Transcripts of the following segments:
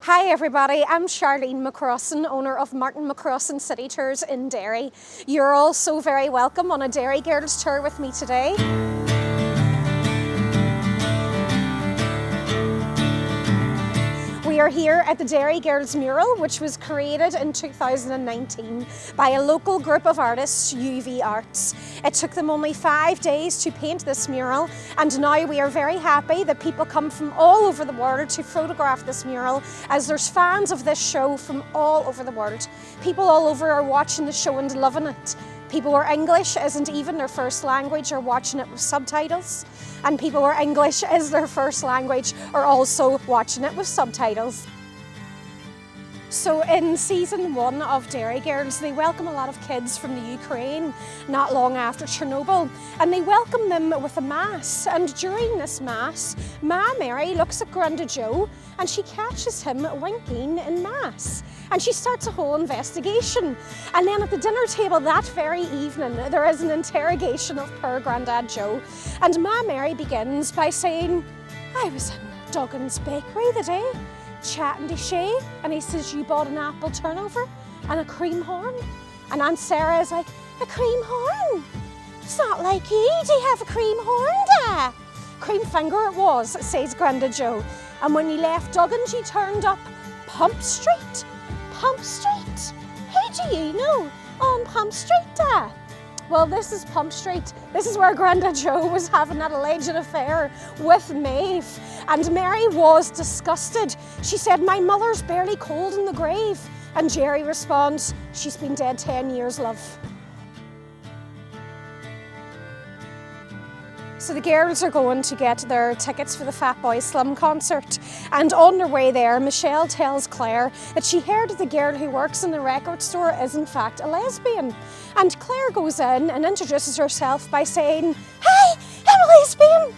Hi everybody, I'm Charlene McCrossan, owner of McCrossan Derry Tours in Derry. You're all so very welcome on a Derry Girls tour with me today. We are here at the Derry Girls mural, which was created in 2019 by a local group of artists, UV Arts. It took them only 5 days to paint this mural, and now we are very happy that people come from all over the world to photograph this mural, as there's fans of this show from all over the world. People all over are watching the show and loving it. People where English isn't even their first language are watching it with subtitles, and people where English is their first language are also watching it with subtitles. So in season 1 of Derry Girls, they welcome a lot of kids from the Ukraine not long after Chernobyl, and they welcome them with a mass. And during this mass, Ma Mary looks at Granda Joe and she catches him winking in mass. And she starts a whole investigation. And then at the dinner table that very evening, there is an interrogation of poor Grandad Joe. And Ma Mary begins by saying, "I was in Duggan's bakery the day, chatting to Shay, and he says you bought an apple turnover and a cream horn." And Aunt Sarah is like, "A cream horn? It's not like you to have a cream horn, da." "Cream finger it was," says Granda Joe. "And when you left Duggan's, you turned up Pump Street." "Pump Street? How do you know on Pump Street, da?" Well, this is Pump Street. This is where Granda Joe was having that alleged affair with Maeve. And Mary was disgusted. She said, "My mother's barely cold in the grave." And Jerry responds, "She's been dead 10 years, love." So the girls are going to get their tickets for the Fatboy Slim concert, and on their way there, Michelle tells Clare that she heard that the girl who works in the record store is in fact a lesbian. And Clare goes in and introduces herself by saying, "Hi, I'm a lesbian."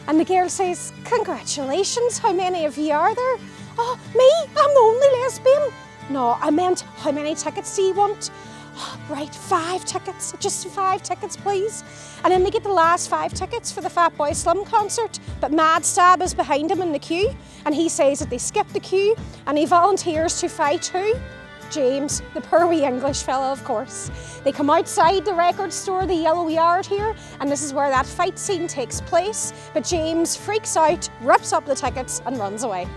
And the girl says, "Congratulations, how many of you are there?" "Oh, me, I'm the only lesbian." "No, I meant how many tickets do you want?" "Oh, right, 5 tickets, just 5 tickets please." And then they get the last 5 tickets for the Fatboy Slim concert, but Mad Stab is behind him in the queue, and he says that they skipped the queue, and he volunteers to fight who? James, the poor wee English fella, of course. They come outside the record store, the yellow yard here, and this is where that fight scene takes place, but James freaks out, rips up the tickets and runs away.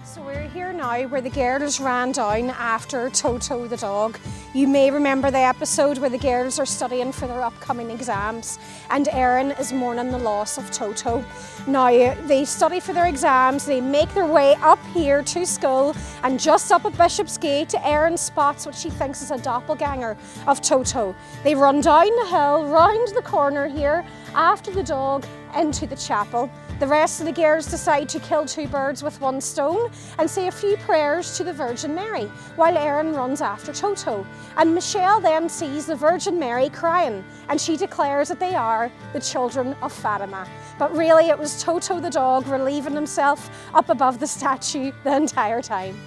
So we're here now where the girls ran down after Toto the dog. You may remember the episode where the girls are studying for their upcoming exams, and Erin is mourning the loss of Toto. Now they study for their exams, they make their way up here to school, and just up at Bishopsgate, Erin spots what she thinks is a doppelganger of Toto. They run down the hill, round the corner here, after the dog, into the chapel. The rest of the girls decide to kill 2 birds with 1 stone and say a few prayers to the Virgin Mary, while Erin runs after Toto. And Michelle then sees the Virgin Mary crying, and she declares that they are the children of Fatima. But really it was Toto the dog relieving himself up above the statue the entire time.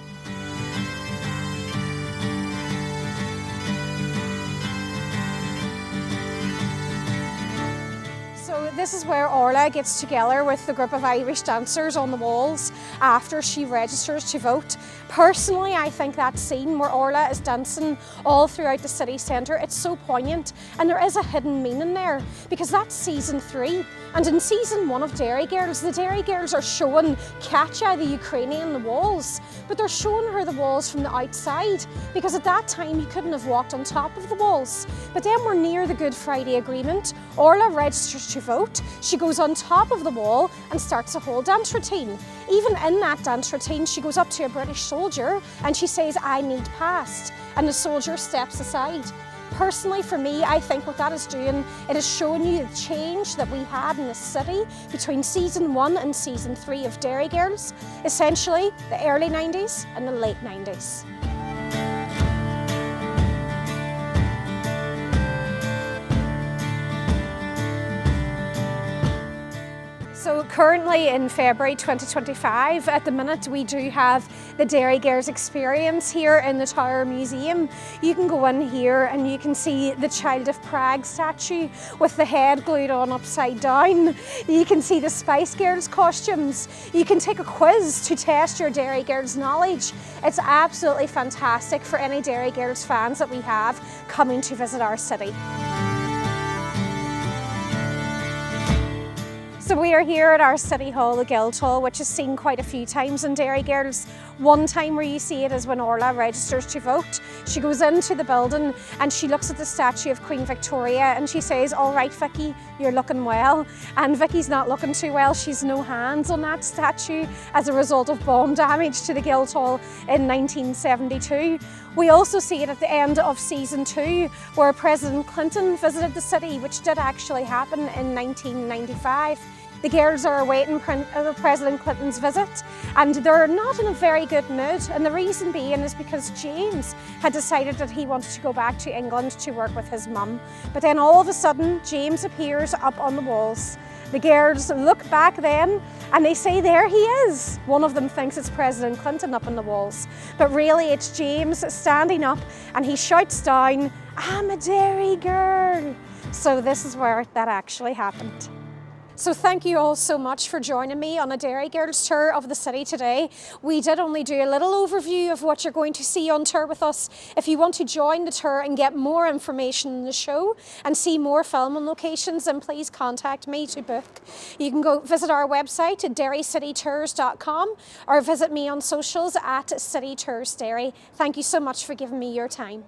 This is where Orla gets together with the group of Irish dancers on the walls after she registers to vote. Personally, I think that scene where Orla is dancing all throughout the city centre, it's so poignant, and there is a hidden meaning there, because that's season 3. And in season 1 of Derry Girls, the Derry Girls are showing Katya, the Ukrainian, the walls, but they're showing her the walls from the outside, because at that time you couldn't have walked on top of the walls. But then we're near the Good Friday Agreement. Orla registers to vote. She goes on top of the wall and starts a whole dance routine. Even in that dance routine, she goes up to a British soldier and she says, "I need past," and the soldier steps aside. Personally, for me, I think what that is doing, it is showing you the change that we had in the city between season 1 and season 3 of Derry Girls, essentially the early 90s and the late 90s. So currently in February 2025, at the minute we do have the Derry Girls experience here in the Tower Museum. You can go in here and you can see the Child of Prague statue with the head glued on upside down. You can see the Spice Girls costumes. You can take a quiz to test your Derry Girls knowledge. It's absolutely fantastic for any Derry Girls fans that we have coming to visit our city. So we are here at our City Hall, the Guildhall, which is seen quite a few times in Derry Girls. One time where you see it is when Orla registers to vote. She goes into the building and she looks at the statue of Queen Victoria and she says, "All right, Vicky, you're looking well." And Vicky's not looking too well. She's no hands on that statue as a result of bomb damage to the Guildhall in 1972. We also see it at the end of season 2, where President Clinton visited the city, which did actually happen in 1995. The girls are awaiting President Clinton's visit and they're not in a very good mood, and the reason being is because James had decided that he wanted to go back to England to work with his mum. But then all of a sudden James appears up on the walls. The girls look back then and they say, "There he is." One of them thinks it's President Clinton up on the walls, but really it's James standing up and he shouts down, "I'm a Derry girl." So this is where that actually happened. So thank you all so much for joining me on a Derry Girls tour of the city today. We did only do a little overview of what you're going to see on tour with us. If you want to join the tour and get more information on the show and see more filming locations, then please contact me to book. You can go visit our website at derrycitytours.com or visit me on socials at City Tours Derry. Thank you so much for giving me your time.